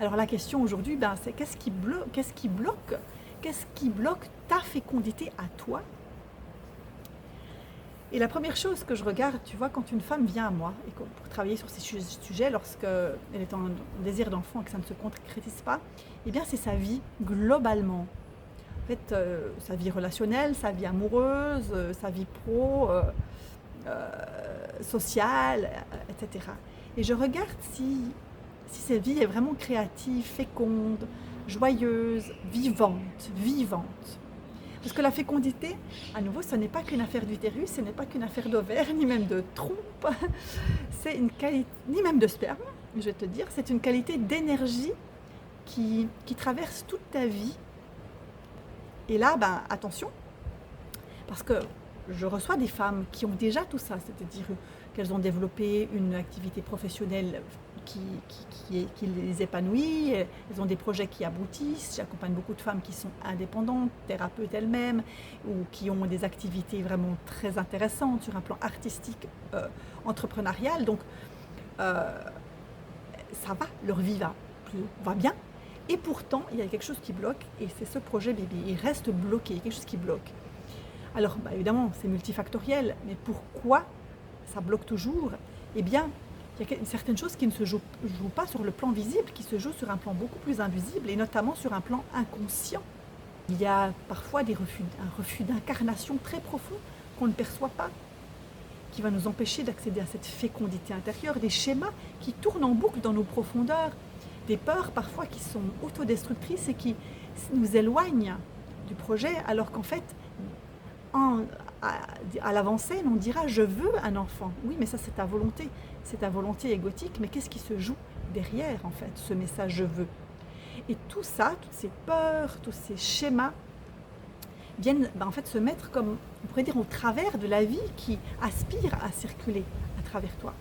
Alors la question aujourd'hui, c'est qu'est-ce qui bloque ta fécondité à toi? Et la première chose que je regarde, tu vois, quand une femme vient à moi et pour travailler sur ces sujets, lorsqu'elle est en désir d'enfant et que ça ne se concrétise pas, eh bien c'est sa vie globalement. En fait, sa vie relationnelle, sa vie amoureuse, sa vie pro, sociale, etc. Et je regarde si cette vie est vraiment créative, féconde, joyeuse, vivante. Parce que la fécondité, à nouveau, ce n'est pas qu'une affaire d'utérus, ce n'est pas qu'une affaire d'ovaire, ni même de trompe, c'est une qualité, ni même de sperme, je vais te dire, c'est une qualité d'énergie qui traverse toute ta vie. Et là, attention, parce que je reçois des femmes qui ont déjà tout ça, c'est-à-dire qu'elles ont développé une activité professionnelle qui les épanouit, elles ont des projets qui aboutissent. J'accompagne beaucoup de femmes qui sont indépendantes, thérapeutes elles-mêmes, ou qui ont des activités vraiment très intéressantes sur un plan artistique, entrepreneurial. Donc, ça va, leur vie va bien. Et pourtant, il y a quelque chose qui bloque, et c'est ce projet bébé. Il reste bloqué, il y a quelque chose qui bloque. Alors, évidemment, c'est multifactoriel, mais pourquoi ça bloque toujours? Eh bien, il y a certaines choses qui ne se jouent pas sur le plan visible, qui se jouent sur un plan beaucoup plus invisible, et notamment sur un plan inconscient. Il y a parfois un refus d'incarnation très profond qu'on ne perçoit pas, qui va nous empêcher d'accéder à cette fécondité intérieure, des schémas qui tournent en boucle dans nos profondeurs, des peurs parfois qui sont autodestructrices et qui nous éloignent du projet, alors qu'en fait, à l'avant-scène, on dira « je veux un enfant ». Oui, mais ça c'est ta volonté égotique, mais qu'est-ce qui se joue derrière en fait, ce message « je veux ». Et tout ça, toutes ces peurs, tous ces schémas viennent en fait se mettre comme, on pourrait dire, au travers de la vie qui aspire à circuler à travers toi.